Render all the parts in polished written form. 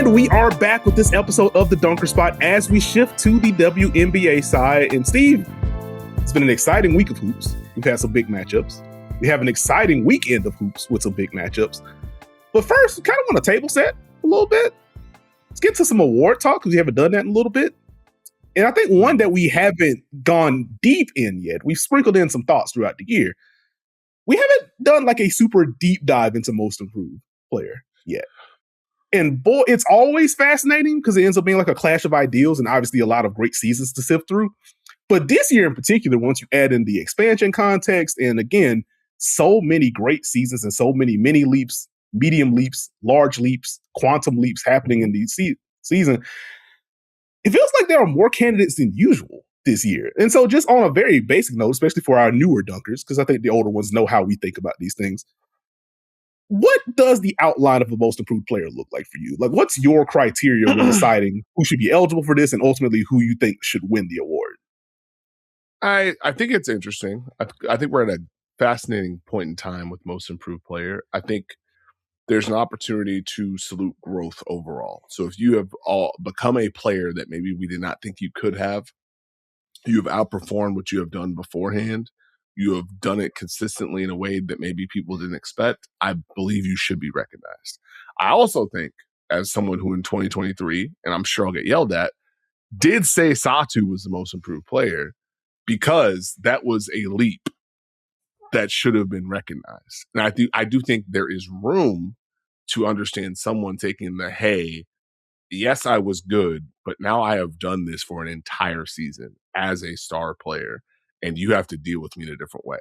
And we are back with this episode of the Dunker Spot as we shift to the WNBA side. And Steve, it's been an exciting week of hoops. We've had some big matchups. We have an exciting weekend of hoops with some big matchups. But first, we kind of want to table set a little bit. Let's get to some award talk because we haven't done that in a little bit. And I think one that we haven't gone deep in yet, we've sprinkled in some thoughts throughout the year. We haven't done like a super deep dive into most improved player yet. And boy, it's always fascinating because it ends up being like a clash of ideals and obviously a lot of great seasons to sift through. But this year in particular, once you add in the expansion context, and again, so many great seasons and so many mini leaps, medium leaps, large leaps, quantum leaps happening in the season, it feels like there are more candidates than usual this year. And so just on a very basic note, especially for our newer dunkers, because I think the older ones know how we think about these things, what does the outline of the most improved player look like for you? Like, what's your criteria when deciding who should be eligible for this and ultimately who you think should win the award? I think it's interesting. I think we're at a fascinating point in time with most improved player. I think there's an opportunity to salute growth overall. So if you have all become a player that maybe we did not think you could have, you have outperformed what you have done beforehand, you have done it consistently in a way that maybe people didn't expect, I believe you should be recognized. I also think, as someone who in 2023, and I'm sure I'll get yelled at, did say Satu was the most improved player because that was a leap that should have been recognized. And I do think there is room to understand someone taking the, hey, yes, I was good, but now I have done this for an entire season as a star player, and you have to deal with me in a different way.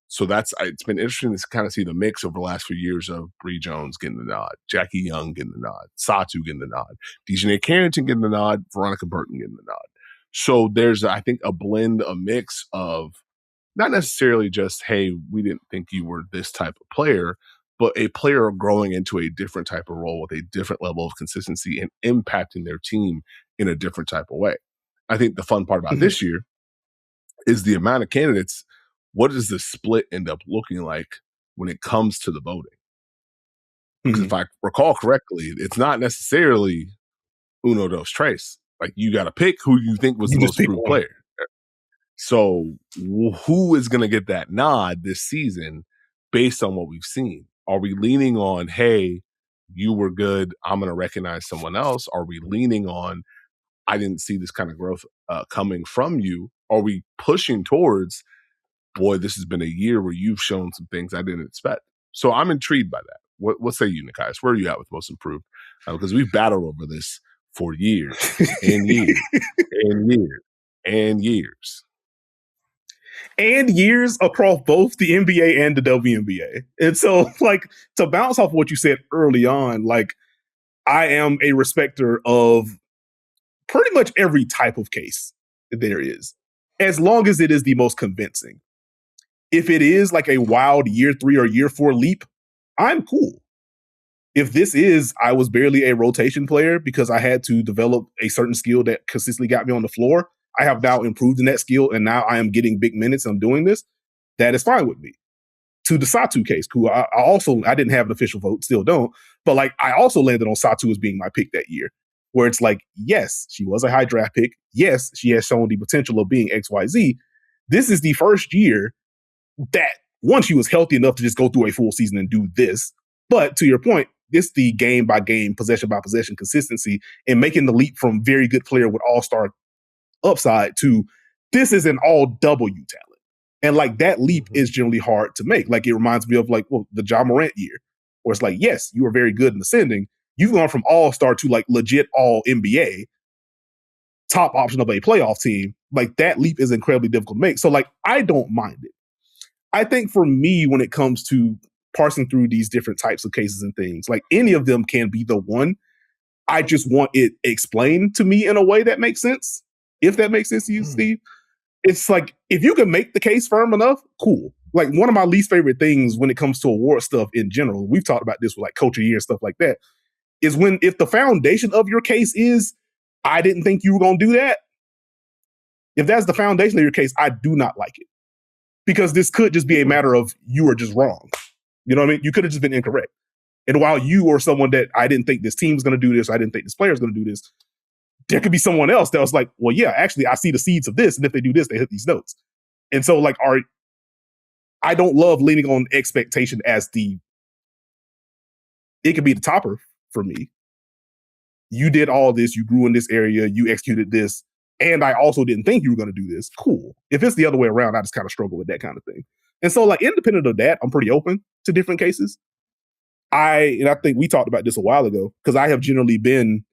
So it's been interesting to kind of see the mix over the last few years of Bree Jones getting the nod, Jackie Young getting the nod, Satu getting the nod, Dejanay Carrington getting the nod, Veronica Burton getting the nod. So there's, I think, a mix of not necessarily just, hey, we didn't think you were this type of player, but a player growing into a different type of role with a different level of consistency and impacting their team in a different type of way. I think the fun part about this year is the amount of candidates. What does the split end up looking like when it comes to the voting? Because if I recall correctly, it's not necessarily uno, dos, tres. Like, you got to pick who you think was the most improved player. So who is going to get that nod this season based on what we've seen? Are we leaning on, hey, you were good, I'm going to recognize someone else? Are we leaning on, I didn't see this kind of growth coming from you? Are we pushing towards, boy, this has been a year where you've shown some things I didn't expect? So I'm intrigued by that. What say you, Nekias? Where are you at with most improved? Because we've battled over this for years and years and years and years. And years across both the NBA and the WNBA. And so, like, to bounce off what you said early on, like, I am a respecter of pretty much every type of case there is, as long as it is the most convincing. If it is like a wild year 3 or year 4 leap, I'm cool. If this is, I was barely a rotation player because I had to develop a certain skill that consistently got me on the floor, I have now improved in that skill, and now I am getting big minutes and I'm doing this, that is fine with me. To the Satu case, who I didn't have an official vote, still don't, but like, I also landed on Satu as being my pick that year, where it's like, yes, she was a high draft pick. Yes, she has shown the potential of being XYZ. This is the first year that, one, she was healthy enough to just go through a full season and do this. But to your point, this the game by game, possession by possession consistency and making the leap from very good player with all-star upside to this is an all W talent. And like, that leap is generally hard to make. Like, it reminds me of like, well, the Ja Morant year, where it's like, yes, you were very good in ascending. You've gone from all-star to like legit all NBA, top option of a playoff team. Like, that leap is incredibly difficult to make. So like, I don't mind it. I think for me, when it comes to parsing through these different types of cases and things, like, any of them can be the one. I just want it explained to me in a way that makes sense. If that makes sense to you, Steve. It's like, if you can make the case firm enough, cool. Like, one of my least favorite things when it comes to award stuff in general, we've talked about this with like Coach of the Year and stuff like that, is if the foundation of your case is, I didn't think you were going to do that. If that's the foundation of your case, I do not like it. Because this could just be a matter of you are just wrong. You know what I mean? You could have just been incorrect. And while you are someone that I didn't think this team was going to do this, I didn't think this player is going to do this, there could be someone else that was like, well, yeah, actually, I see the seeds of this. And if they do this, they hit these notes. And so, like, I don't love leaning on expectation as it could be the topper for me. You did all this, you grew in this area, you executed this, and I also didn't think you were going to do this. Cool. If it's the other way around, I just kind of struggle with that kind of thing. And so, like, independent of that, I'm pretty open to different cases. I think we talked about this a while ago, because I have generally been,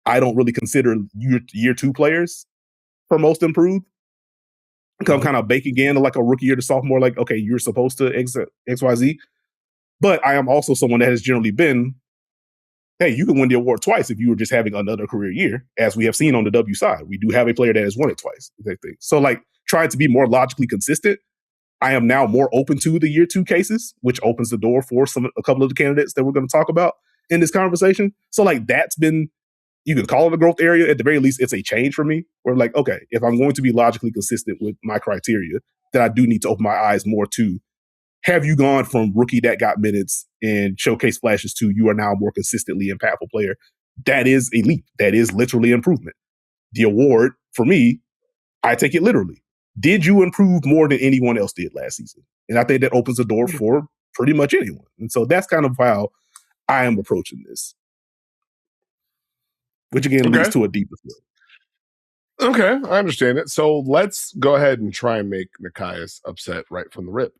I don't really consider year 2 players for most improved. Because I'm kind of baking in like a rookie year to sophomore, like, okay, you're supposed to XYZ. But I am also someone that has generally been, hey, you can win the award twice if you were just having another career year, as we have seen on the W side. We do have a player that has won it twice. So, like, trying to be more logically consistent, I am now more open to the year 2 cases, which opens the door for a couple of the candidates that we're going to talk about in this conversation. So, like, that's been, you can call it a growth area. At the very least, it's a change for me. Where, like, okay, if I'm going to be logically consistent with my criteria, then I do need to open my eyes more to, have you gone from rookie that got minutes and showcase flashes to you are now a more consistently impactful player? That is a leap. That is literally improvement. The award, for me, I take it literally. Did you improve more than anyone else did last season? And I think that opens the door for pretty much anyone. And so that's kind of how I am approaching this. Which again leads to a deeper field. Okay, I understand it. So let's go ahead and try and make Nekias upset right from the rip.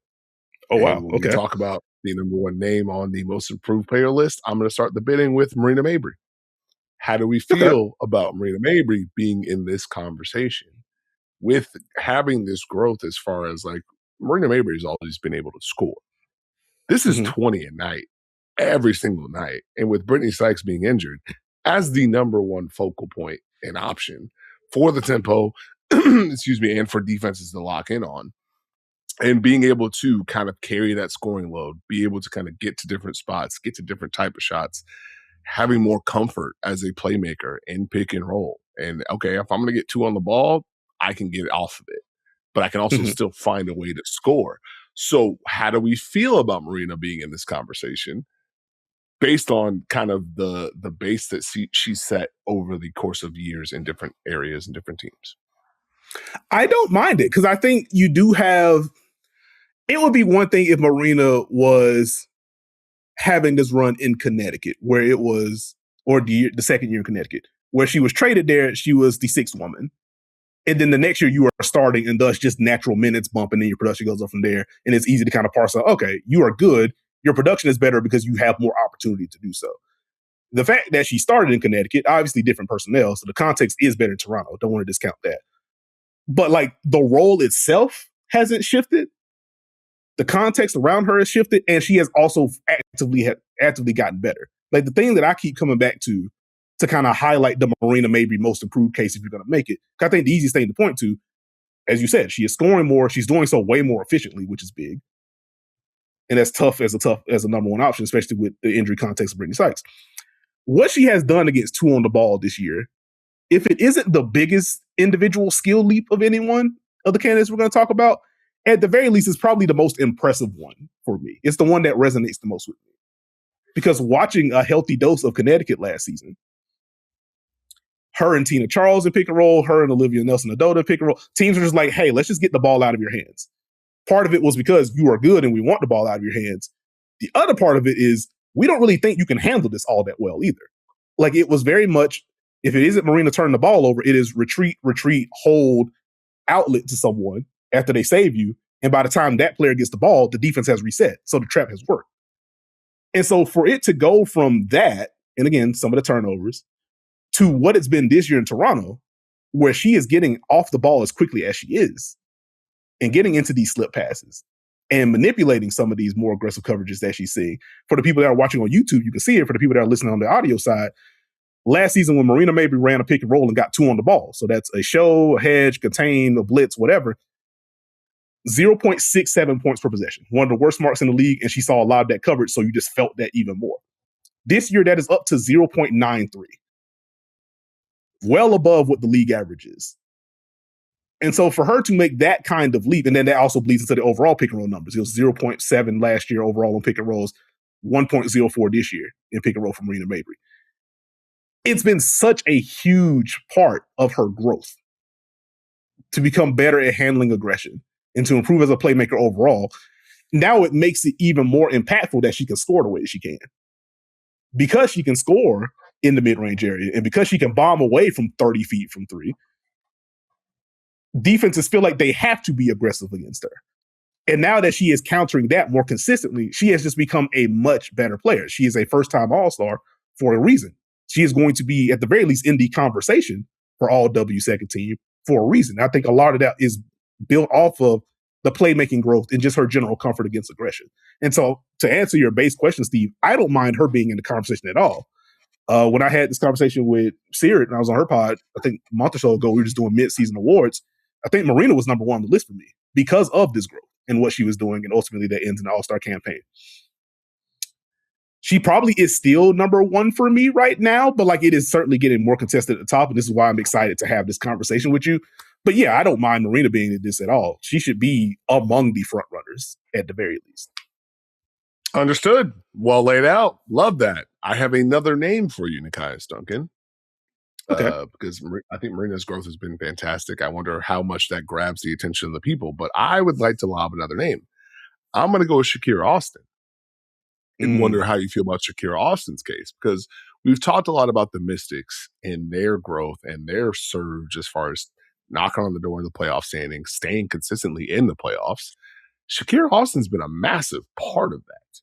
Oh, wow. And when we talk about the number 1 name on the most improved player list, I'm going to start the bidding with Marina Mabrey. How do we feel about Marina Mabrey being in this conversation with having this growth as far as, like, Marina Mabrey has always been able to score. This is 20 a night, every single night. And with Brittany Sykes being injured, as the number 1 focal point and option for the tempo, excuse me, and for defenses to lock in on, and being able to kind of carry that scoring load, be able to kind of get to different spots, get to different type of shots, having more comfort as a playmaker in pick and roll. And okay, if I'm going to get 2 on the ball, I can get off of it, but I can also still find a way to score. So how do we feel about Marina being in this conversation based on kind of the base that she set over the course of years in different areas and different teams? I don't mind it, because I think you do have, it would be one thing if Marina was having this run in Connecticut, where it was, or the second year in Connecticut, where she was traded there, she was the 6th woman. And then the next year you are starting, and thus just natural minutes bump, and then your production goes up from there. And it's easy to kind of parse out, okay, you are good. Your production is better because you have more opportunity to do so. The fact that she started in Connecticut, obviously different personnel, so the context is better in Toronto. Don't want to discount that. But, like, the role itself hasn't shifted. The context around her has shifted, and she has also actively gotten better. Like, the thing that I keep coming back to kind of highlight the Marina Mabrey most improved case, if you're going to make it, I think the easiest thing to point to, as you said, she is scoring more. She's doing so way more efficiently, which is big. And that's tough as a number 1 option, especially with the injury context of Brittany Sykes. What she has done against 2 on the ball this year, if it isn't the biggest individual skill leap of anyone of the candidates we're going to talk about, at the very least, it's probably the most impressive one for me. It's the one that resonates the most with me. Because watching a healthy dose of Connecticut last season, her and Tina Charles in pick and roll, her and Olivia Nelson-Adota in pick and roll, teams are just like, hey, let's just get the ball out of your hands. Part of it was because you are good and we want the ball out of your hands. The other part of it is we don't really think you can handle this all that well either. Like, it was very much, if it isn't Marina turning the ball over, it is retreat, hold, outlet to someone after they save you. And by the time that player gets the ball, the defense has reset. So the trap has worked. And so for it to go from that, and again, some of the turnovers, to what it's been this year in Toronto, where she is getting off the ball as quickly as she is and getting into these slip passes and manipulating some of these more aggressive coverages that she's seeing. For the people that are watching on YouTube, you can see it. For the people that are listening on the audio side, last season when Marina Mabrey ran a pick and roll and got 2 on the ball, so that's a show, a hedge, contain, a blitz, whatever, 0.67 points per possession. One of the worst marks in the league, and she saw a lot of that coverage, so you just felt that even more. This year, that is up to 0.93. Well above what the league average is. And so for her to make that kind of leap, and then that also bleeds into the overall pick and roll numbers. It was 0.7 last year overall on pick and rolls. 1.04 this year in pick and roll from Marina Mabrey. It's been such a huge part of her growth to become better at handling aggression and to improve as a playmaker overall. Now it makes it even more impactful that she can score the way she can. Because she can score in the mid-range area and because she can bomb away from 30 feet from three, defenses feel like they have to be aggressive against her. And now that she is countering that more consistently, she has just become a much better player. She is a first-time All-Star for a reason. She is going to be, at the very least, in the conversation for All-W second team for a reason. I think a lot of that is built off of the playmaking growth and just her general comfort against aggression. And so to answer your base question, Steve, I don't mind her being in the conversation at all. When I had this conversation with Sirit and I was on her pod, I think a month or so ago, we were just doing mid-season awards. I think Marina was number one on the list for me because of this growth and what she was doing, and ultimately that ends in the All-Star campaign. She probably is still number one for me right now, but like it is certainly getting more contested at the top, and this is why I'm excited to have this conversation with you. But yeah, I don't mind Marina being in this at all. She should be among the front runners at the very least. Understood. Well laid out. Love that. I have another name for you, Nekias, Duncan. Okay. Because I think Marina's growth has been fantastic. I wonder how much that grabs the attention of the people, but I would like to lob another name. I'm going to go with Shakira Austin and wonder how you feel about Shakira Austin's case, because we've talked a lot about the Mystics and their growth and their surge as far as knocking on the door of the playoff standings, staying consistently in the playoffs. Shakira Austin's been a massive part of that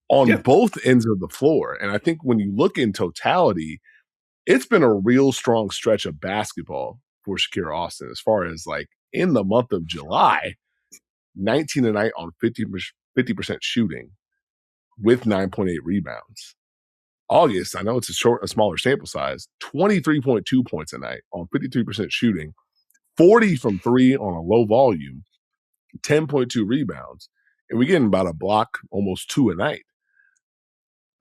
on both ends of the floor. And I think when you look in totality, it's been a real strong stretch of basketball for Shakira Austin as far as like in the month of July, 19 a night on 50% shooting with 9.8 rebounds. August, I know it's a smaller sample size, 23.2 points a night on 53% shooting, 40 from three on a low volume, 10.2 rebounds. And we're getting about a block, almost two a night.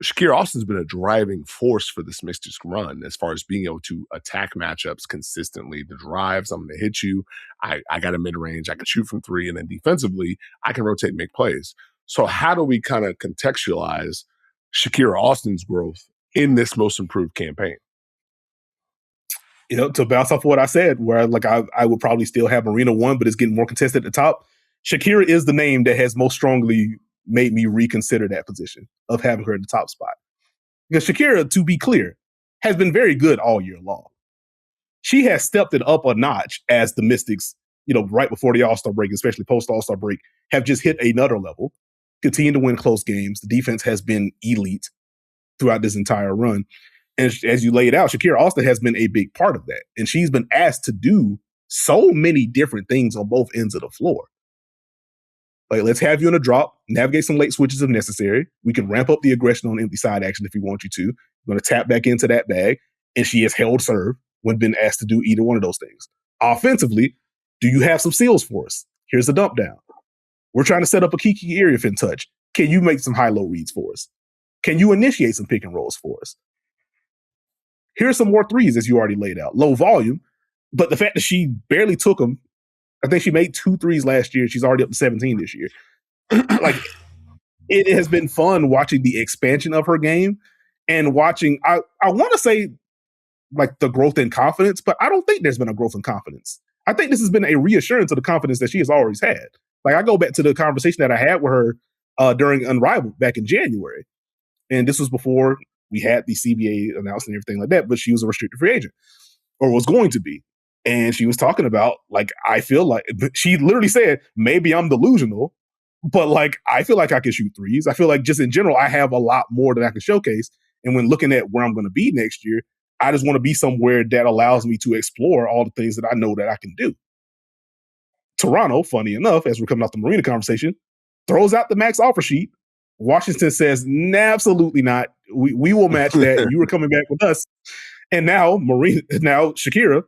Shakira Austin's been a driving force for this Mystics run as far as being able to attack matchups consistently. The drives, I'm going to hit you. I got a mid-range. I can shoot from three. And then defensively, I can rotate and make plays. So how do we kind of contextualize Shakira Austin's growth in this most improved campaign? You know, to bounce off what I said, where like I would probably still have Marina one, but it's getting more contested at the top. Shakira is the name that has most strongly made me reconsider that position of having her in the top spot. Because Shakira, to be clear, has been very good all year long. She has stepped it up a notch as the Mystics, you know, right before the All-Star break, especially post-All-Star break, have just hit another level, continue to win close games. The defense has been elite throughout this entire run. And as you laid out, Shakira Austin has been a big part of that. And she's been asked to do so many different things on both ends of the floor. Like, let's have you in a drop, navigate some late switches if necessary. We can ramp up the aggression on empty side action if we want you to. We're going to tap back into that bag. And she has held serve when been asked to do either one of those things. Offensively, do you have some seals for us? Here's the dump down. We're trying to set up a key area fin touch. Can you make some high-low reads for us? Can you initiate some pick and rolls for us? Here's some more threes, as you already laid out. Low volume, but the fact that she barely took them, I think she made 2 threes last year. She's already up to 17 this year. Like, it has been fun watching the expansion of her game and watching, I want to say, like, the growth in confidence, but I don't think there's been a growth in confidence. I think this has been a reassurance of the confidence that she has always had. Like, I go back to the conversation that I had with her during Unrivaled back in January. And this was before we had the CBA announced and everything like that, but she was a restricted free agent, or was going to be. And she was talking about, like, I feel like, she literally said, maybe I'm delusional, but like, I feel like I can shoot threes. I feel like just in general, I have a lot more that I can showcase. And when looking at where I'm going to be next year, I just want to be somewhere that allows me to explore all the things that I know that I can do. Toronto, funny enough, as we're coming off the Marina conversation, throws out the max offer sheet. Washington says, nah, absolutely not. We will match that. You were coming back with us. And now Shakira,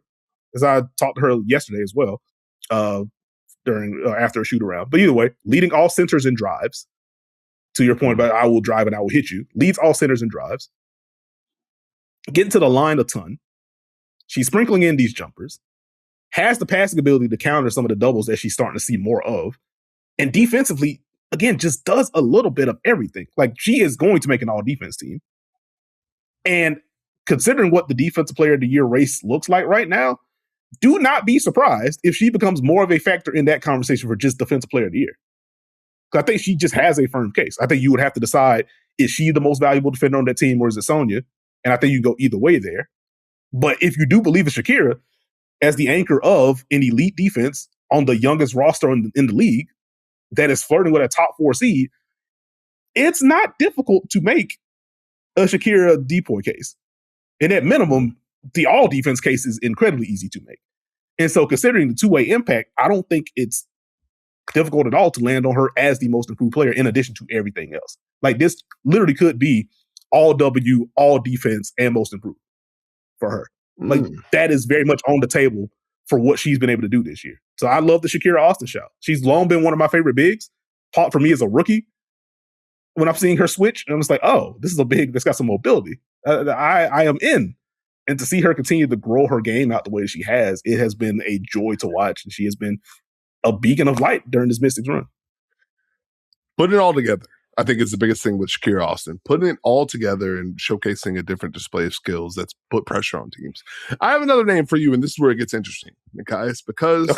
as I talked to her yesterday as well, after a shoot around. But either way, leading all centers in drives. To your point about I will drive and I will hit you. Leads all centers in drives. Getting to the line a ton. She's sprinkling in these jumpers. Has the passing ability to counter some of the doubles that she's starting to see more of. And defensively, again, just does a little bit of everything. Like, she is going to make an all-defense team. And considering what the defensive player of the year race looks like right now, do not be surprised if she becomes more of a factor in that conversation for just defensive player of the year. Because I think she just has a firm case. I think you would have to decide, is she the most valuable defender on that team or is it Sonya? And I think you go either way there. But if you do believe in Shakira as the anchor of an elite defense on the youngest roster in the league that is flirting with a top 4 seed, it's not difficult to make a Shakira depoy case. And at minimum, the all defense case is incredibly easy to make. And so considering the two-way impact, I don't think it's difficult at all to land on her as the most improved player in addition to everything else. Like, this literally could be all W, all defense, and most improved for her. Like, that is very much on the table for what she's been able to do this year. So I love the Shakira Austin shout. She's long been one of my favorite bigs. Hot for me as a rookie. When I'm seeing her switch, and I'm just like, oh, this is a big that's got some mobility. I am in. And to see her continue to grow her game out the way she has, it has been a joy to watch. And she has been a beacon of light during this Mystics run. Putting it all together, I think, is the biggest thing with Shakira Austin. Putting it all together and showcasing a different display of skills that's put pressure on teams. I have another name for you, and this is where it gets interesting, Nekias, because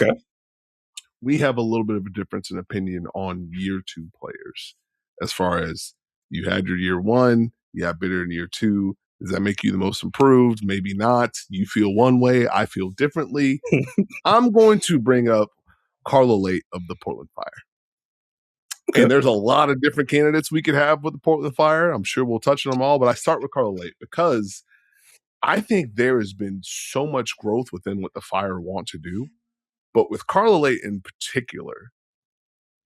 we have a little bit of a difference in opinion on year 2 players. As far as you had your year 1, you got bitter in year 2. Does that make you the most improved? Maybe not. You feel one way. I feel differently. I'm going to bring up Carla Leite of the Portland Fire. And there's a lot of different candidates we could have with the Portland Fire. I'm sure we'll touch on them all, but I start with Carla Leite because I think there has been so much growth within what the Fire want to do. But with Carla Leite in particular,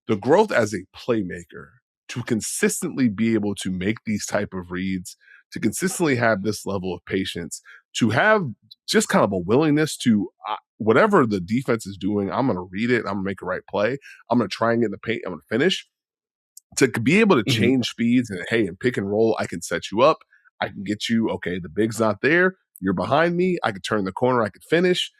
the growth as a playmaker to consistently be able to make these type of reads, to consistently have this level of patience, to have just kind of a willingness to whatever the defense is doing, I'm going to read it. I'm going to make a right play. I'm going to try and get in the paint. I'm going to finish. To be able to change speeds and, hey, in pick and roll, I can set you up. I can get you, okay, the big's not there. You're behind me. I can turn the corner. I can finish.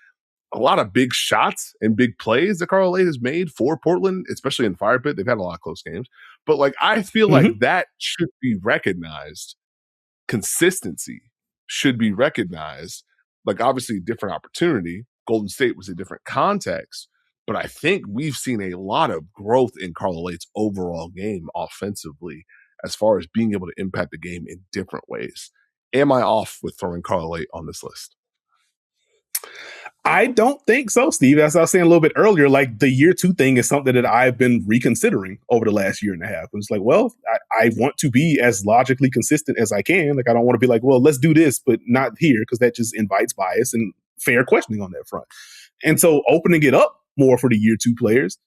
A lot of big shots and big plays that Carla Leite has made for Portland, especially in Fire Pit. They've had a lot of close games. But, like, I feel like that should be recognized. Consistency should be recognized. Like, obviously, different opportunity. Golden State was a different context. But I think we've seen a lot of growth in Carla Leite's overall game offensively as far as being able to impact the game in different ways. Am I off with throwing Carla Leite on this list? I don't think so, Steve. As I was saying a little bit earlier, like, the year 2 thing is something that I've been reconsidering over the last year and a half. It's like, well, I want to be as logically consistent as I can. Like, I don't want to be like, well, let's do this, but not here, because that just invites bias and fair questioning on that front. And so opening it up more for the year 2 players,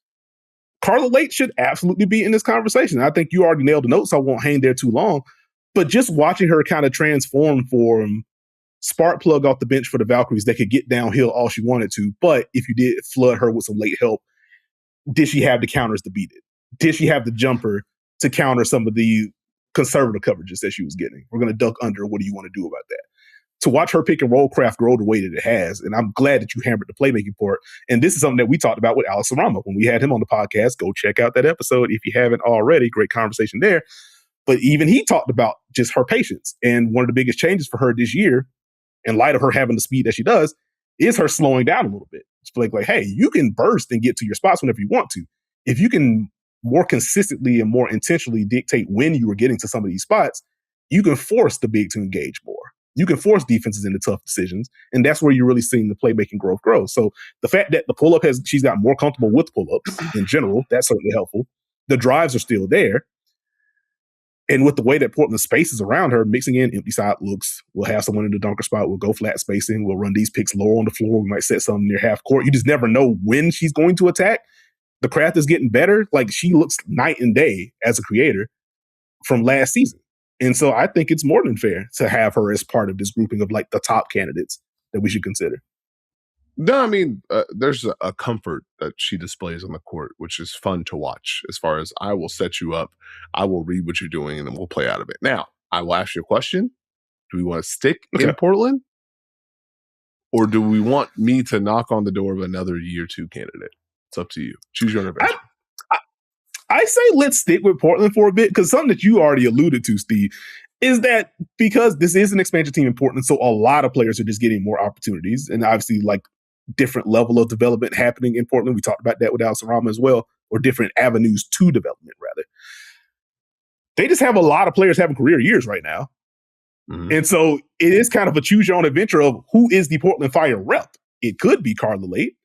Carla Leite should absolutely be in this conversation. I think you already nailed the notes, so I won't hang there too long. But just watching her kind of transform from spark plug off the bench for the Valkyries that could get downhill all she wanted to, but if you did flood her with some late help, did she have the counters to beat it? Did she have the jumper to counter some of the conservative coverages that she was getting? We're going to duck under. What do you want to do about that? To watch her pick and roll craft grow the way that it has, and I'm glad that you hammered the playmaking part. And this is something that we talked about with Alex Arama when we had him on the podcast. Go check out that episode if you haven't already. Great conversation there. But even he talked about just her patience. And one of the biggest changes for her this year, in light of her having the speed that she does, is her slowing down a little bit. It's like, hey, you can burst and get to your spots whenever you want to. If you can more consistently and more intentionally dictate when you are getting to some of these spots, you can force the big to engage more. You can force defenses into tough decisions, and that's where you're really seeing the playmaking growth grow. So the fact that the pull-up she's got more comfortable with pull-ups in general, that's certainly helpful. The drives are still there. And with the way that Portland spaces around her, mixing in empty side looks, we'll have someone in the dunker spot, we'll go flat spacing, we'll run these picks lower on the floor, we might set something near half court. You just never know when she's going to attack. The craft is getting better. Like, she looks night and day as a creator from last season. And so I think it's more than fair to have her as part of this grouping of, like, the top candidates that we should consider. No, I mean, there's a comfort that she displays on the court, which is fun to watch. As far as, I will set you up, I will read what you're doing, and then we'll play out of it. Now, I will ask you a question. Do we want to stick in Portland? Or do we want me to knock on the door of another year 2 candidate? It's up to you. Choose your intervention. I say let's stick with Portland for a bit, because something that you already alluded to, Steve, is that because this is an expansion team in Portland, so a lot of players are just getting more opportunities, and obviously like different level of development happening in Portland. We talked about that with Alex Rama as well, or different avenues to development, rather. They just have a lot of players having career years right now. Mm-hmm. And so it is kind of a choose your own adventure of who is the Portland Fire rep. It could be Carla Leite.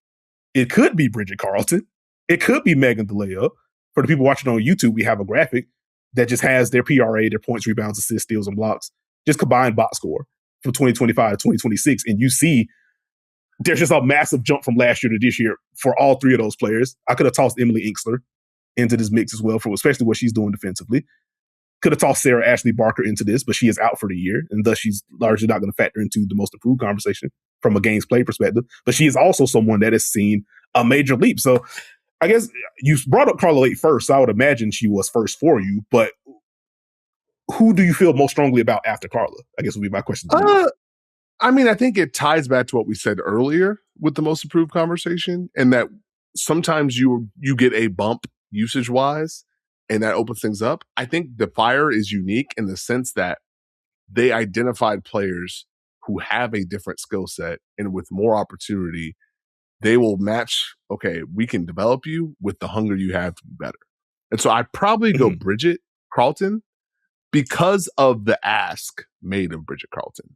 It could be Bridget Carlton. It could be Megan DeLeo. For the people watching on YouTube, we have a graphic that just has their PRA, their points, rebounds, assists, steals, and blocks, just combined box score from 2025 to 2026. And you see there's just a massive jump from last year to this year for all three of those players. I could have tossed Emily Inksler into this mix as well, for especially what she's doing defensively. Could have tossed Sarah Ashley Barker into this, but she is out for the year, and thus she's largely not going to factor into the most improved conversation from a games play perspective. But she is also someone that has seen a major leap. So I guess you brought up Carla Leite first, so I would imagine she was first for you, but who do you feel most strongly about after Carla? I guess would be my question to you. I mean, I think it ties back to what we said earlier with the most improved conversation, and that sometimes you get a bump usage-wise, and that opens things up. I think the Fire is unique in the sense that they identified players who have a different skill set, and with more opportunity, they will match, okay, we can develop you with the hunger you have to be better. And so I'd probably go Bridget Carlton because of the ask made of Bridget Carlton.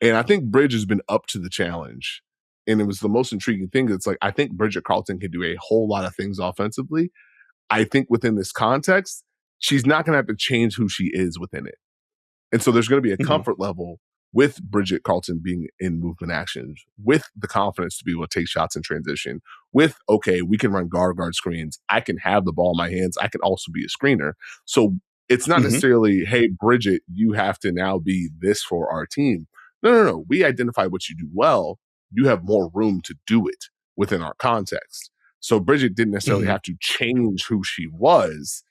And I think Bridge has been up to the challenge. And it was the most intriguing thing. It's like, I think Bridget Carlton can do a whole lot of things offensively. I think within this context, she's not going to have to change who she is within it. And so there's going to be a comfort level with Bridget Carlton being in movement actions, with the confidence to be able to take shots in transition, with, okay, we can run guard screens. I can have the ball in my hands. I can also be a screener. So it's not necessarily, hey, Bridget, you have to now be this for our team. No. We identify what you do well. You have more room to do it within our context. So Bridget didn't necessarily have to change who she was,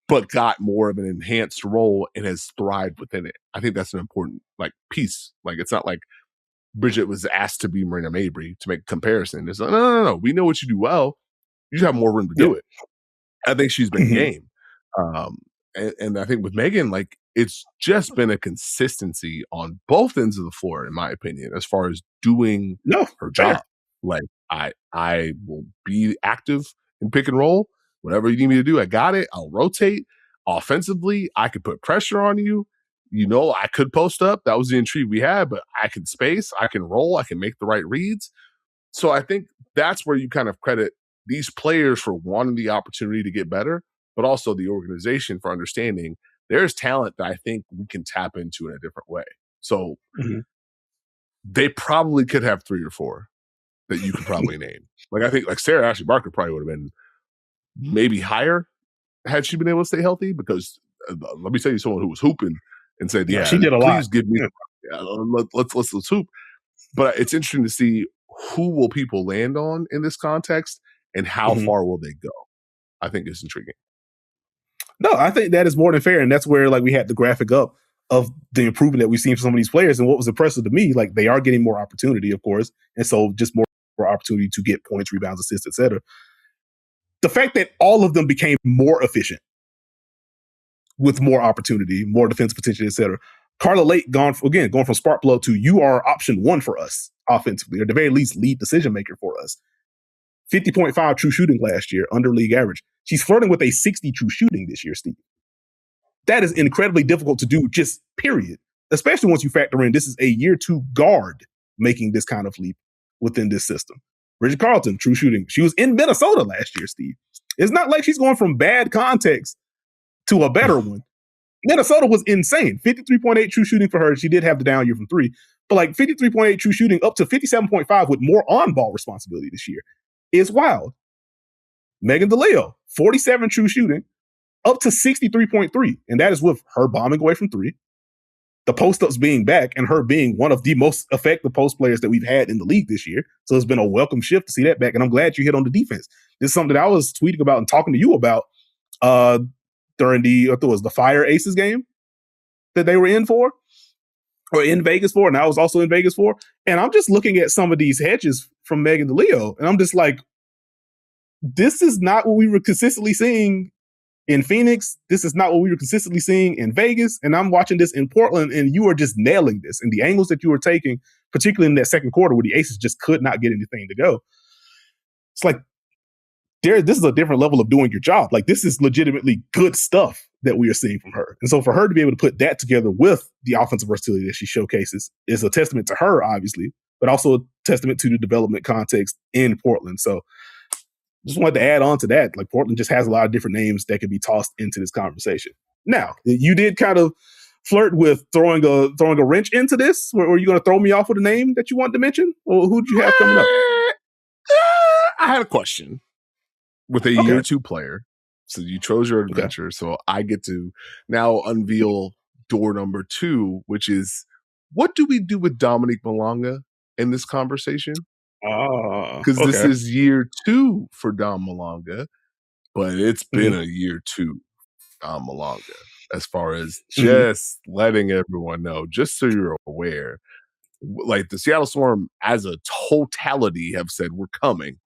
but got more of an enhanced role and has thrived within it. I think that's an important piece. It's not like Bridget was asked to be Marina Mabrey to make a comparison. It's like, no. We know what you do well. You just have more room to do it. I think she's been game. And I think with Megan, it's just been a consistency on both ends of the floor, in my opinion, as far as doing her job. I will be active in pick and roll. Whatever you need me to do, I got it. I'll rotate. Offensively, I could put pressure on you. I could post up. That was the intrigue we had, but I can space. I can roll. I can make the right reads. So I think that's where you kind of credit these players for wanting the opportunity to get better, but also the organization for understanding there's talent that I think we can tap into in a different way. So they probably could have 3 or 4 that you could probably name. I think Sarah Ashley Barker probably would have been maybe higher had she been able to stay healthy, because let me tell you, someone who was hooping and said, yeah, she did a lot. Give me, let's hoop. But it's interesting to see who will people land on in this context and how far will they go. I think it's intriguing. No, I think that is more than fair. And that's where we had the graphic up of the improvement that we've seen from some of these players. And what was impressive to me, they are getting more opportunity, of course. And so just more opportunity to get points, rebounds, assists, etc. The fact that all of them became more efficient with more opportunity, more defensive potential, etc. Carla Leite going from spark plug to you are option 1 for us offensively, or at the very least lead decision maker for us. 50.5 true shooting last year, under league average. She's flirting with a 60 true shooting this year, Steve. That is incredibly difficult to do, just period. Especially once you factor in this is a year 2 guard making this kind of leap within this system. Bridget Carlton, true shooting. She was in Minnesota last year, Steve. It's not like she's going from bad context to a better one. Minnesota was insane. 53.8 true shooting for her. She did have the down year from 3, but 53.8 true shooting up to 57.5 with more on-ball responsibility this year is wild. Megan DeLeo, 47 true shooting, up to 63.3, and that is with her bombing away from 3, the post-ups being back, and her being one of the most effective post players that we've had in the league this year. So it's been a welcome shift to see that back, and I'm glad you hit on the defense. This is something that I was tweeting about and talking to you about during the Fire Aces game that they were in for, or in Vegas for, and I was also in Vegas for. And I'm just looking at some of these hedges from Megan DeLeo, and I'm just like, this is not what we were consistently seeing in Phoenix. This is not what we were consistently seeing in Vegas. And I'm watching this in Portland, and you are just nailing this. And the angles that you were taking, particularly in that second quarter where the Aces just could not get anything to go. It's like, this is a different level of doing your job. Like, this is legitimately good stuff that we are seeing from her. And so for her to be able to put that together with the offensive versatility that she showcases is a testament to her, obviously, but also a testament to the development context in Portland. So just wanted to add on to that. Like, Portland just has a lot of different names that could be tossed into this conversation. Now, you did kind of flirt with throwing a wrench into this. Were you going to throw me off with a name that you wanted to mention? Or who did you have coming up? I had a question with a year two player. So you chose your adventure. Okay. So I get to now unveil door number 2, which is, what do we do with Dominique Malonga in this conversation? Because this is year 2 for Dom Malonga, but it's been a year 2 Dom Malonga, as far as just letting everyone know, just so you're aware. Like, the Seattle Storm as a totality have said, we're coming.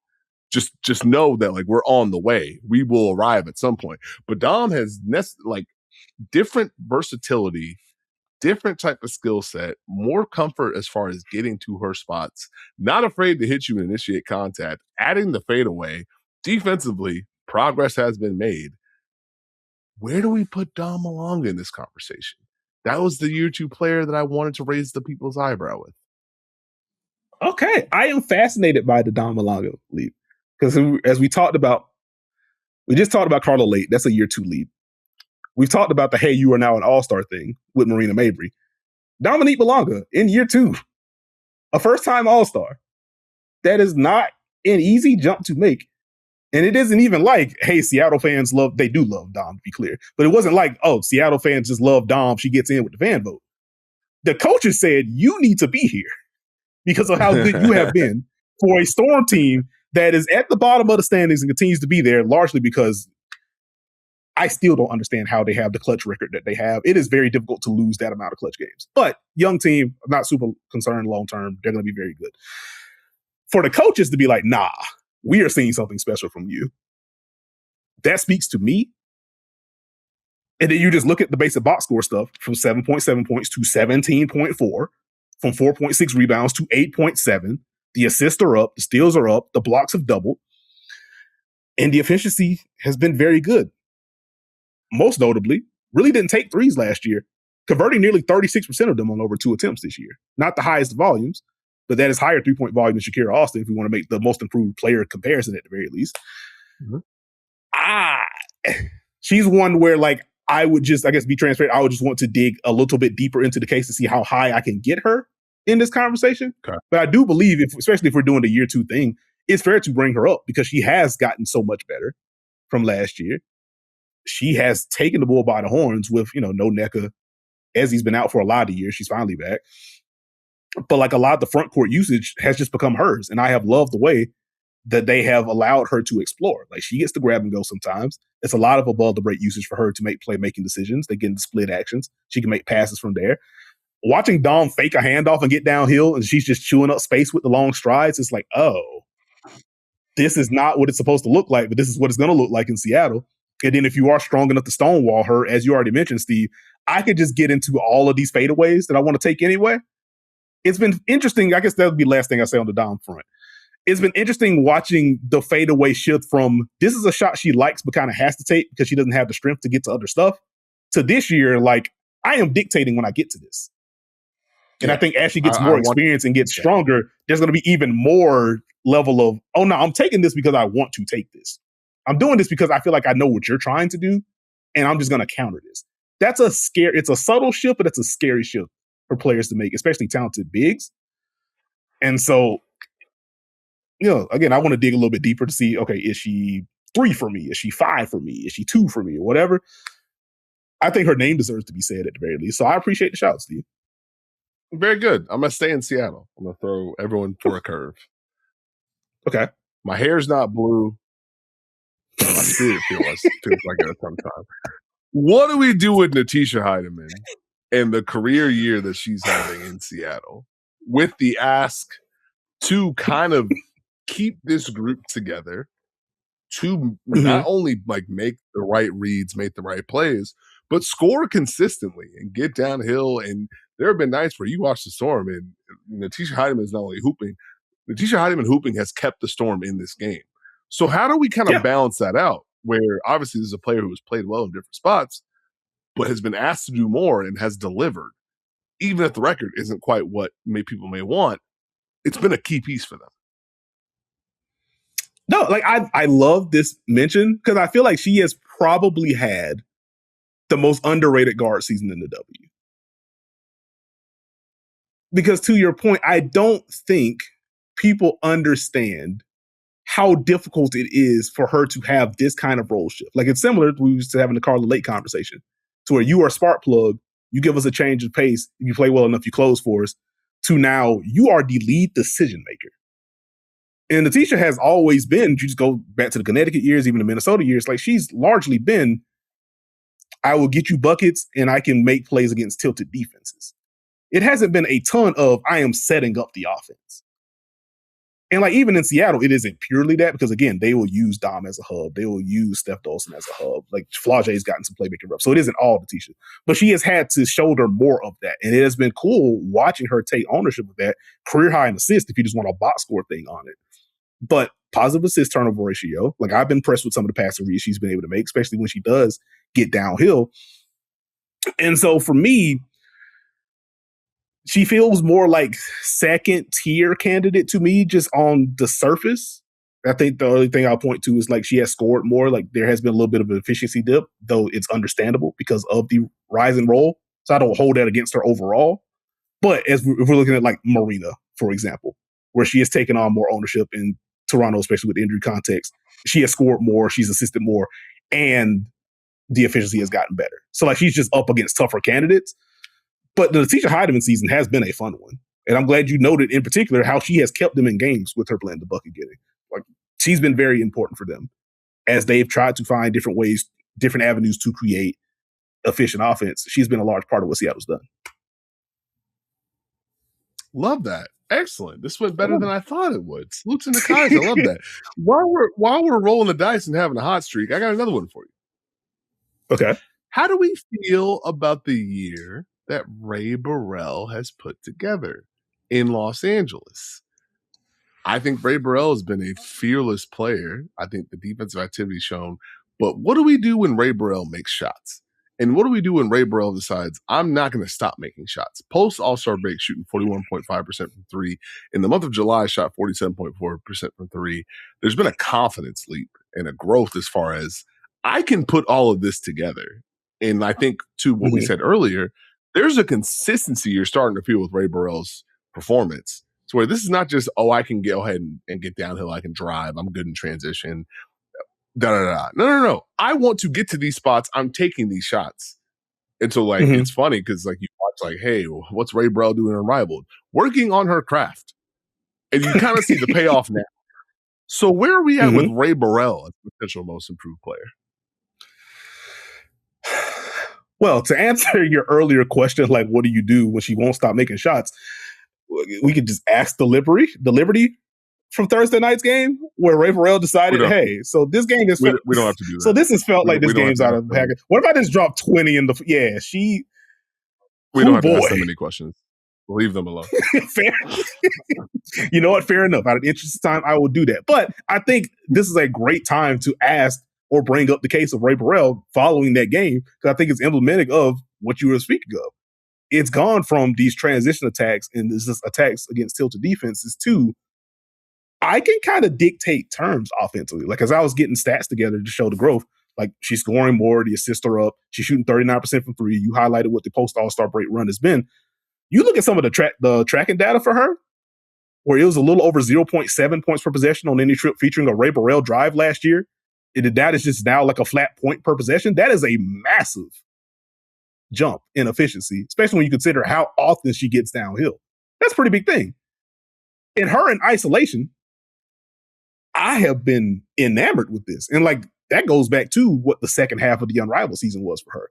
Just know that, like, we're on the way. We will arrive at some point. But Dom has different versatility, different type of skill set, more comfort as far as getting to her spots, not afraid to hit you and initiate contact, adding the fadeaway. Defensively, progress has been made. Where do we put Dom Malonga in this conversation? That was the year 2 player that I wanted to raise the people's eyebrow with. Okay, I am fascinated by the Dom Malonga leap. Because as we just talked about Carla Leite. That's a year 2 lead. We've talked about the, hey, you are now an all-star thing with Marina Mabrey. Dominique Malonga in year 2, a first-time all-star. That is not an easy jump to make. And it isn't even like, hey, Seattle fans they do love Dom, to be clear. But it wasn't like, oh, Seattle fans just love Dom. She gets in with the fan vote. The coaches said, you need to be here because of how good you have been for a Storm team that is at the bottom of the standings and continues to be there, largely because I still don't understand how they have the clutch record that they have. It is very difficult to lose that amount of clutch games. But young team, I'm not super concerned long-term. They're going to be very good. For the coaches to be like, nah, we are seeing something special from you. That speaks to me. And then you just look at the basic box score stuff from 7.7 points to 17.4, from 4.6 rebounds to 8.7. The assists are up, the steals are up, the blocks have doubled, and the efficiency has been very good. Most notably, really didn't take threes last year, converting nearly 36% of them on over 2 attempts this year. Not the highest volumes, but that is higher 3-point volume than Shakira Austin if we want to make the most improved player comparison at the very least. She's one where, like, I would just, I guess, be transparent. I would just want to dig a little bit deeper into the case to see how high I can get her in this conversation. Okay. But I do believe, especially if we're doing the year 2 thing, it's fair to bring her up because she has gotten so much better from last year. She has taken the bull by the horns with, no Nekias, as he's been out for a lot of years. She's finally back. But like, a lot of the front court usage has just become hers. And I have loved the way that they have allowed her to explore. Like, she gets to grab and go sometimes. It's a lot of above the break usage for her to make playmaking decisions. They get into split actions. She can make passes from there. Watching Dom fake a handoff and get downhill and she's just chewing up space with the long strides, it's like, oh, this is not what it's supposed to look like, but this is what it's going to look like in Seattle. And then if you are strong enough to stonewall her, as you already mentioned, Steve, I could just get into all of these fadeaways that I want to take anyway. It's been interesting. I guess that would be the last thing I say on the Dom front. It's been interesting watching the fadeaway shift from, this is a shot she likes but kind of has to take because she doesn't have the strength to get to other stuff, to this year, like, I am dictating when I get to this. And I think as she gets more experience and gets stronger, there's going to be even more level of, oh, no, I'm taking this because I want to take this. I'm doing this because I feel like I know what you're trying to do, and I'm just going to counter this. It's a subtle shift, but it's a scary shift for players to make, especially talented bigs. And so, again, I want to dig a little bit deeper to see, okay, is she 3 for me? Is she 5 for me? Is she 2 for me? Or whatever. I think her name deserves to be said at the very least. So I appreciate the shout, Steve. Very good. I'm going to stay in Seattle. I'm going to throw everyone for a curve. Okay. My hair's not blue. My spirit feels like it sometimes. What do we do with Natisha Heidemann and the career year that she's having in Seattle with the ask to kind of keep this group together to not only like make the right reads, make the right plays, but score consistently and get downhill. And there have been nights where you watch the Storm and Natisha Heidemann is not only hooping, Natisha Heidemann hooping has kept the Storm in this game. So how do we kind of balance that out? Where obviously this is a player who has played well in different spots, but has been asked to do more and has delivered, even if the record isn't quite what people may want. It's been a key piece for them. No, like I love this mention because I feel like she has probably had the most underrated guard season in the W. Because to your point, I don't think people understand how difficult it is for her to have this kind of role shift. Like it's similar to we used to having the Carla Leite conversation, to where you are a spark plug, you give us a change of pace, if you play well enough, you close for us, to now you are the lead decision maker. And Natisha has always been, you just go back to the Connecticut years, even the Minnesota years, like she's largely been, I will get you buckets and I can make plays against tilted defenses. It hasn't been a ton of, I am setting up the offense. And like even in Seattle, it isn't purely that because again, they will use Dom as a hub. They will use Steph Dolson as a hub. Like Flage's gotten some playmaking reps. So it isn't all Natisha. But she has had to shoulder more of that. And it has been cool watching her take ownership of that. Career high in assists if you just want a box score thing on it. But positive assist turnover ratio, like I've been impressed with some of the passing reads she's been able to make, especially when she does get downhill. And so for me, she feels more like second tier candidate to me just on the surface. I think the only thing I'll point to is like she has scored more. Like there has been a little bit of an efficiency dip, though it's understandable because of the rise and roll. So I don't hold that against her overall. But if we're looking at like Marina, for example, where she has taken on more ownership in Toronto, especially with the injury context, she has scored more, she's assisted more, and the efficiency has gotten better. So like she's just up against tougher candidates. But the Natisha Heidemann season has been a fun one. And I'm glad you noted in particular how she has kept them in games with her blend of bucket getting. Like she's been very important for them as they've tried to find different ways, different avenues to create efficient offense. She's been a large part of what Seattle's done. Love that. Excellent. This went better than I thought it would. Salute to Nekias. I love that. While we're rolling the dice and having a hot streak, I got another one for you. Okay. How do we feel about the year that Ray Burrell has put together in Los Angeles? I think Ray Burrell has been a fearless player. I think the defensive activity shown. But what do we do when Ray Burrell makes shots? And what do we do when Ray Burrell decides, I'm not going to stop making shots? Post All-Star break, shooting 41.5% from three. In the month of July, shot 47.4% from three. There's been a confidence leap and a growth as far as I can put all of this together. And I think, to what we said earlier, there's a consistency you're starting to feel with Ray Burrell's performance. So where this is not just, I can go ahead and get downhill, I can drive, I'm good in transition. No. I want to get to these spots. I'm taking these shots. And so, like, it's funny because, like, you watch, like, hey, what's Ray Burrell doing Unrivaled? Working on her craft. And you kind of see the payoff now. So where are we at with Ray Burrell as a potential most improved player? Well, to answer your earlier question, like, what do you do when she won't stop making shots? We could just ask the Liberty from Thursday night's game where Ray Burrell decided, hey, so this game is... We don't have to do that. So this has felt like this game's out of package. What if I just drop 20 in the... Yeah, she... We don't have to ask them any questions. Leave them alone. Fair. You know what? Fair enough. Out of the interest of time, I will do that. But I think this is a great time to ask or bring up the case of Ray Burrell following that game, because I think it's emblematic of what you were speaking of. It's gone from these transition attacks and this just attacks against tilted defenses to I can kind of dictate terms offensively. Like as I was getting stats together to show the growth, like she's scoring more, the assists are up, she's shooting 39% from three. You highlighted what the post All-Star break run has been. You look at some of the tracking data for her, where it was a little over 0.7 points per possession on any trip featuring a Ray Burrell drive last year. And that is just now like a flat point per possession. That is a massive jump in efficiency, especially when you consider how often she gets downhill. That's a pretty big thing. And her in isolation, I have been enamored with this. And like that goes back to what the second half of the Unrivaled season was for her.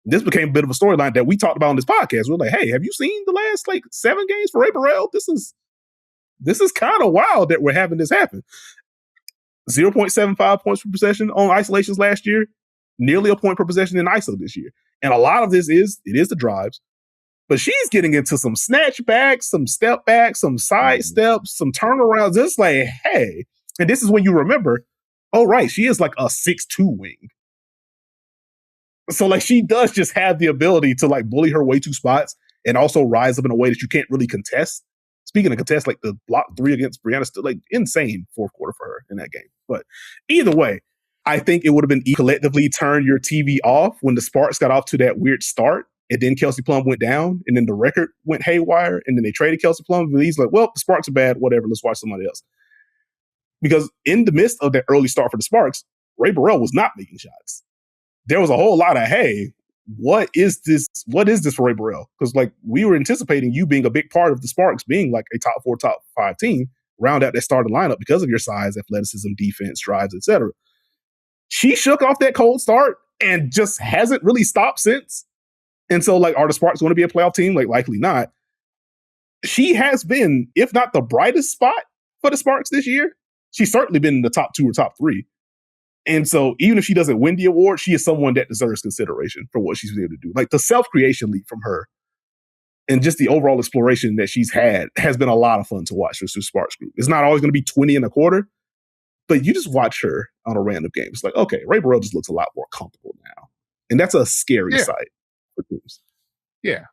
This became a bit of a storyline that we talked about on this podcast. We're like, hey, have you seen the last like 7 games for Ray Burrell? This is kind of wild that we're having this happen. 0.75 points per possession on isolations last year, nearly a point per possession in ISO this year. And a lot of this is the drives, but she's getting into some snatch backs, some step backs, some side steps, some turnarounds. It's like, hey, and this is when you remember, oh, right, she is like a 6'2" wing. So like she does just have the ability to like bully her way to spots and also rise up in a way that you can't really contest. Speaking of contest, like the block 3 against Brianna, still like insane fourth quarter for her in that game. But either way, I think it would have been collectively turn your TV off when the Sparks got off to that weird start. And then Kelsey Plum went down, and then the record went haywire, and then they traded Kelsey Plum. But he's like, well, the Sparks are bad, whatever, let's watch somebody else. Because in the midst of that early start for the Sparks, Ray Burrell was not making shots. There was a whole lot of, hey, what is this? What is this for Ray Burrell? Because like we were anticipating you being a big part of the Sparks being like a top 4, top 5 team, round out that starting lineup because of your size, athleticism, defense, drives, etc. She shook off that cold start and just hasn't really stopped since. And so, like, are the Sparks going to be a playoff team? Like, likely not. She has been, if not the brightest spot for the Sparks this year, she's certainly been in the top 2 or top 3. And so, even if she doesn't win the award, she is someone that deserves consideration for what she's been able to do. Like, the self-creation leap from her and just the overall exploration that she's had has been a lot of fun to watch for the Sparks group. It's not always going to be 20 and a quarter, but you just watch her on a random game. It's like, okay, Ray Burrell just looks a lot more comfortable now. And that's a scary sight for teams. Yeah.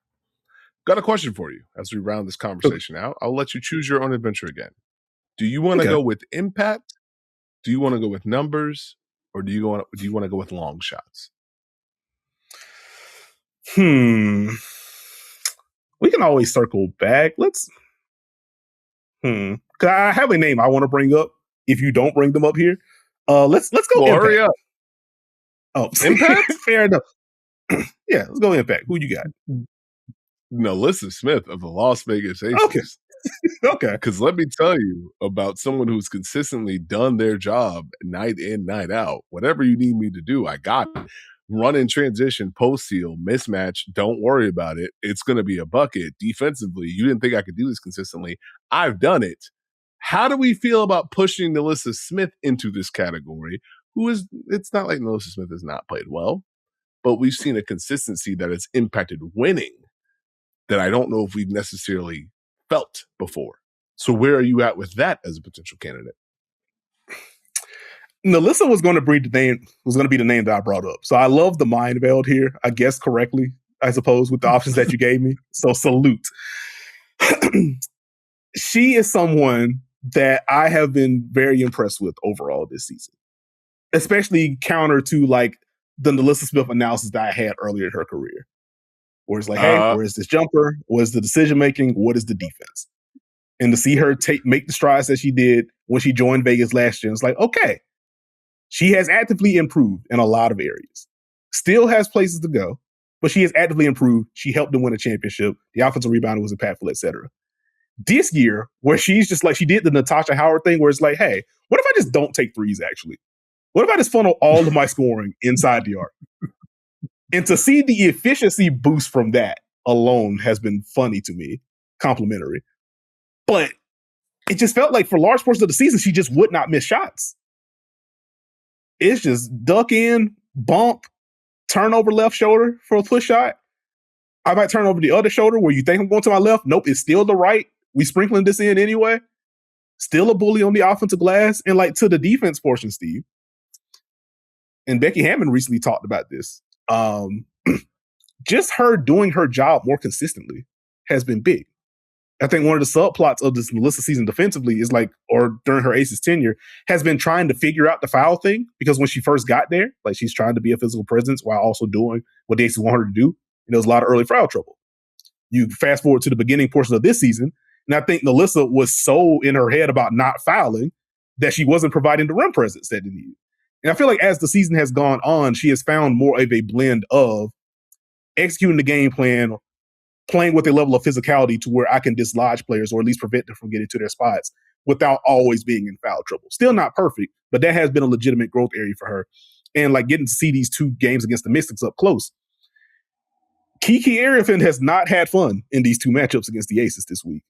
Got a question for you as we round this conversation out. I'll let you choose your own adventure again. Do you want to go with impact? Do you want to go with numbers? Or do you want to go with long shots? We can always circle back. Let's. Cause I have a name I want to bring up. If you don't bring them up here, let's go. Well, hurry up. Oh, impact. Fair enough. Yeah, let's go impact. Who you got? NaLyssa Smith of the Las Vegas Aces. Okay. Okay. Because let me tell you about someone who's consistently done their job night in, night out. Whatever you need me to do, I got it. Run in transition, post seal, mismatch. Don't worry about it. It's going to be a bucket. Defensively, you didn't think I could do this consistently. I've done it. How do we feel about pushing NaLyssa Smith into this category? It's not like NaLyssa Smith has not played well, but we've seen a consistency that has impacted winning that I don't know if we've necessarily felt before. So where are you at with that as a potential candidate? NaLyssa was going to be the name that I brought up. So I love the mind meld here. I guessed correctly, I suppose, with the options that you gave me. So salute. She is someone that I have been very impressed with overall this season, especially counter to like the NaLyssa Smith analysis that I had earlier in her career. Where it's like, hey, where is this jumper? What is the decision making? What is the defense? And to see her make the strides that she did when she joined Vegas last year, it's like, okay, she has actively improved in a lot of areas. Still has places to go, but she has actively improved. She helped them win a championship. The offensive rebounding was impactful, etc. This year, where she's just like, she did the Natasha Howard thing where it's like, hey, what if I just don't take threes actually? What if I just funnel all of my scoring inside the arc? And to see the efficiency boost from that alone has been funny to me, complimentary. But it just felt like for large portions of the season, she just would not miss shots. It's just duck in, bump, turn over left shoulder for a push shot. I might turn over the other shoulder where you think I'm going to my left. Nope, it's still the right. We sprinkling this in anyway. Still a bully on the offensive glass. And like to the defense portion, Steve. And Becky Hammond recently talked about this. Just her doing her job more consistently has been big. I think one of the subplots of this NaLyssa season defensively is like, or during her Aces tenure, has been trying to figure out the foul thing, because when she first got there, like she's trying to be a physical presence while also doing what the Aces want her to do. And there was a lot of early foul trouble. You fast forward to the beginning portion of this season, and I think NaLyssa was so in her head about not fouling that she wasn't providing the rim presence that they needed. And I feel like as the season has gone on, she has found more of a blend of executing the game plan, playing with a level of physicality to where I can dislodge players or at least prevent them from getting to their spots without always being in foul trouble. Still not perfect, but that has been a legitimate growth area for her. And like getting to see these 2 games against the Mystics up close. Kiki Arifin has not had fun in these 2 matchups against the Aces this week.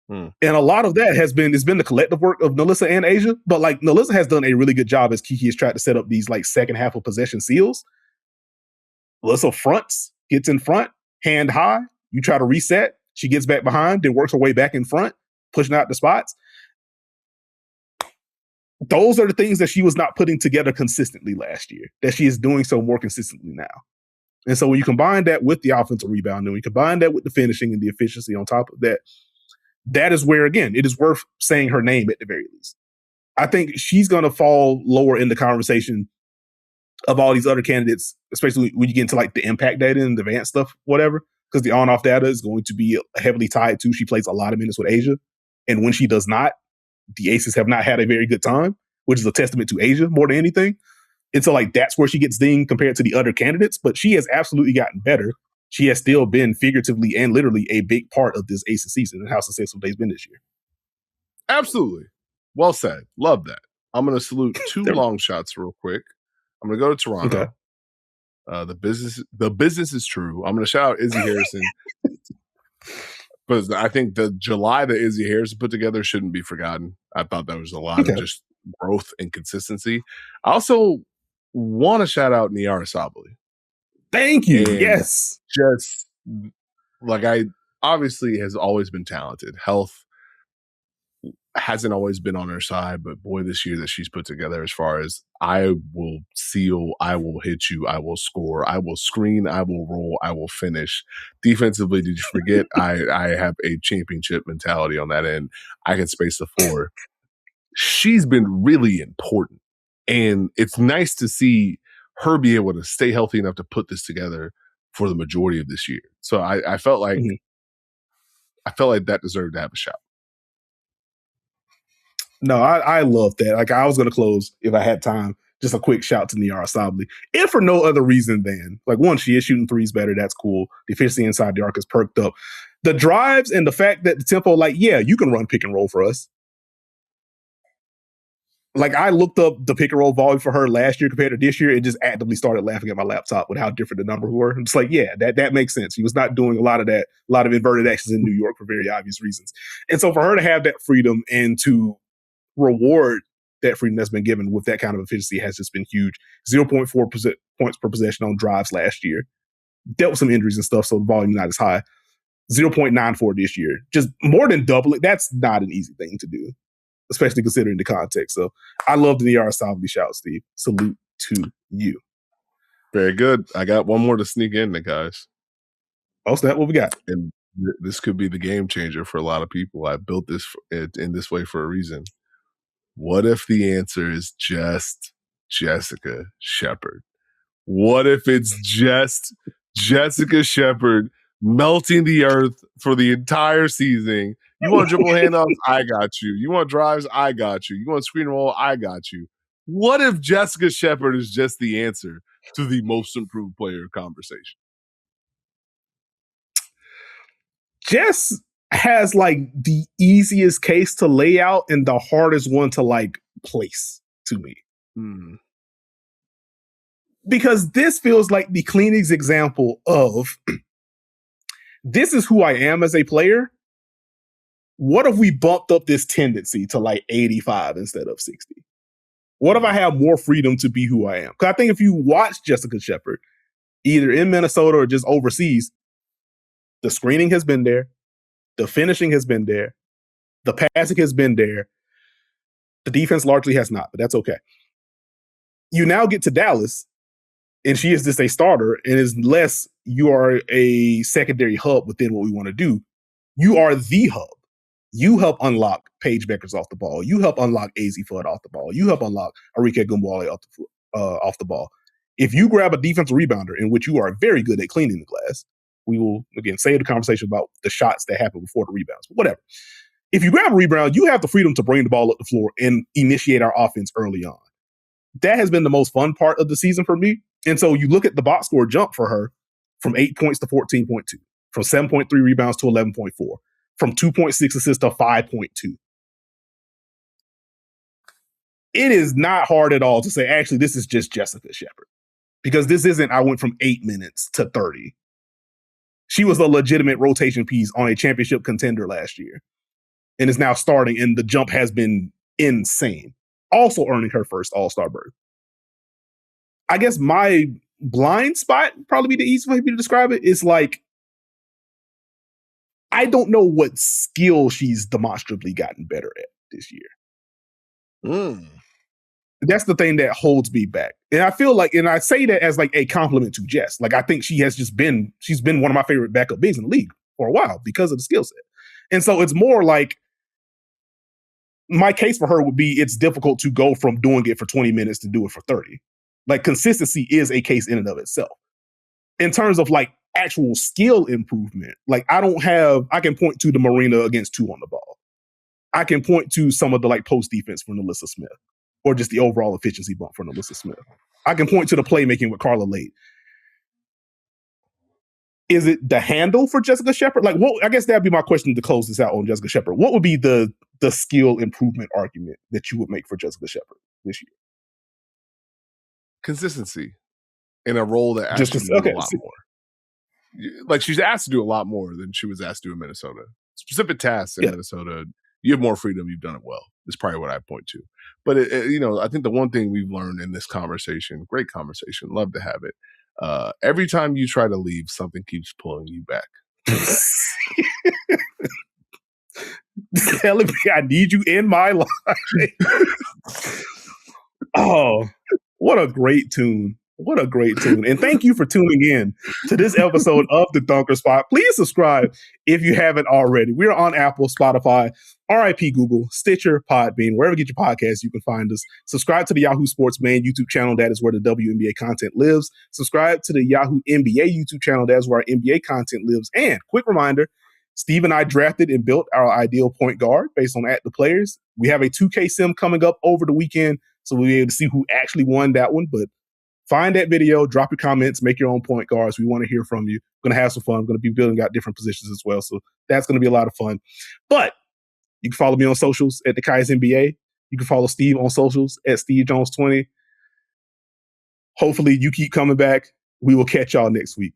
And a lot of that has been the collective work of NaLyssa and Asia. But like NaLyssa has done a really good job as Kiki has tried to set up these like second half of possession seals. NaLyssa fronts, gets in front, hand high. You try to reset. She gets back behind, then works her way back in front, pushing out the spots. Those are the things that she was not putting together consistently last year, that she is doing so more consistently now. And so when you combine that with the offensive rebound, and we combine that with the finishing and the efficiency on top of that, that is where, again, it is worth saying her name at the very least. I think she's going to fall lower in the conversation of all these other candidates, especially when you get into like the impact data and the advanced stuff, whatever, because the on-off data is going to be heavily tied to she plays a lot of minutes with Asia. And when she does not, the Aces have not had a very good time, which is a testament to Asia more than anything. And so like that's where she gets dinged compared to the other candidates, but she has absolutely gotten better. She has still been figuratively and literally a big part of this Aces season and how successful they've been this year. Absolutely. Well said. Love that. I'm going to salute two long shots real quick. I'm going to go to Toronto. Okay. The business is true. I'm going to shout out Izzy Harrison. Because I think the July that Izzy Harrison put together shouldn't be forgotten. I thought that was a lot of just growth and consistency. I also want to shout out Nyara Sabally. Thank you. And yes. Just like obviously has always been talented. Health hasn't always been on her side, but boy, this year that she's put together as far as I will seal, I will hit you, I will score, I will screen, I will roll, I will finish. Defensively, did you forget? I have a championship mentality on that end. I can space the floor. She's been really important. And it's nice to see her be able to stay healthy enough to put this together for the majority of this year. So I felt like I felt like that deserved to have a shout. No, I love that. Like I was going to close if I had time. Just a quick shout to Nyara Sabally, if for no other reason than like one, she is shooting threes better. That's cool. The efficiency inside the arc is perked up. The drives and the fact that the tempo, like yeah, you can run pick and roll for us. Like I looked up the pick and roll volume for her last year compared to this year, and just actively started laughing at my laptop with how different the numbers were. I'm just like, yeah, that makes sense. He was not doing a lot of that, a lot of inverted actions in New York for very obvious reasons. And so for her to have that freedom and to reward that freedom that's been given with that kind of efficiency has just been huge. 0.4% points per possession on drives last year. Dealt with some injuries and stuff, so the volume not as high. 0.94 this year. Just more than double it. That's not an easy thing to do, especially considering the context. So I love the Nyara Sabally shout, Steve. Salute to you. Very good. I got one more to sneak in there, guys. Oh, snap, what we got? And this could be the game changer for a lot of people. I built this in this way for a reason. What if the answer is just Jessica Shepard? What if it's just Jessica Shepard melting the earth for the entire season? You want dribble handoffs? I got you. You want drives? I got you. You want screen roll? I got you. What if Jessica Shepard is just the answer to the most improved player conversation? Jess has like the easiest case to lay out and the hardest one to like place to me. Because this feels like the cleanest example of this is who I am as a player. What if we bumped up this tendency to like 85 instead of 60? What if I have more freedom to be who I am? Because I think if you watch Jessica Shepard, either in Minnesota or just overseas, the screening has been there. The finishing has been there. The passing has been there. The defense largely has not, but that's okay. You now get to Dallas, and she is just a starter, and unless you are a secondary hub within what we want to do, you are the hub. You help unlock Paige Beckers off the ball. You help unlock AZ Fudd off the ball. You help unlock Arike Gumbwale off the ball. If you grab a defensive rebounder, in which you are very good at cleaning the glass, we will, again, save the conversation about the shots that happen before the rebounds, but whatever. If you grab a rebound, you have the freedom to bring the ball up the floor and initiate our offense early on. That has been the most fun part of the season for me. And so you look at the box score jump for her from 8 points to 14.2, from 7.3 rebounds to 11.4, from 2.6 assists to 5.2. It is not hard at all to say, actually, this is just Jessica Shepard. Because this isn't, I went from 8 minutes to 30. She was a legitimate rotation piece on a championship contender last year. and is now starting, and the jump has been insane. Also earning her first All-Star berth. I guess my blind spot, probably be the easiest way to describe it, is like, I don't know what skill she's demonstrably gotten better at this year. That's the thing that holds me back. And I feel like, and I say that as like a compliment to Jess. Like, I think she's been one of my favorite backup bigs in the league for a while because of the skill set. And so it's more like, my case for her would be, it's difficult to go from doing it for 20 minutes to do it for 30. Like, consistency is a case in and of itself. In terms of like actual skill improvement, like, I can point to the Marina against 2 on the ball. I can point to some of the like post defense from NaLyssa Smith, or just the overall efficiency bump from NaLyssa Smith. I can point to the playmaking with Carla Leite. Is it the handle for Jessica Shepard? Like, what? I guess that'd be my question to close this out on Jessica Shepard. What would be the skill improvement argument that you would make for Jessica Shepard this year? Consistency in a role that asks you to do a lot more. Like, she's asked to do a lot more than she was asked to do in Minnesota. Specific tasks in Minnesota, you have more freedom. You've done it well. That's probably what I point to. But I think the one thing we've learned in this conversation, great conversation, love to have it. Every time you try to leave, something keeps pulling you back. Telling me I need you in my life. Oh, what a great tune. What a great tune. And thank you for tuning in to this episode of The Dunker Spot. Please subscribe if you haven't already. We're on Apple, Spotify, RIP Google, Stitcher, Podbean, wherever you get your podcasts, you can find us. Subscribe to the Yahoo Sports main YouTube channel. That is where the WNBA content lives. Subscribe to the Yahoo NBA YouTube channel. That is where our NBA content lives. And quick reminder, Steve and I drafted and built our ideal point guard based on at the players. We have a 2K sim coming up over the weekend, so we'll be able to see who actually won that one. But find that video, drop your comments, make your own point guards. We want to hear from you. We're going to have some fun. We're going to be building out different positions as well. So that's going to be a lot of fun. But you can follow me on socials at Nekias NBA. You can follow Steve on socials at SteveJones20. Hopefully you keep coming back. We will catch y'all next week.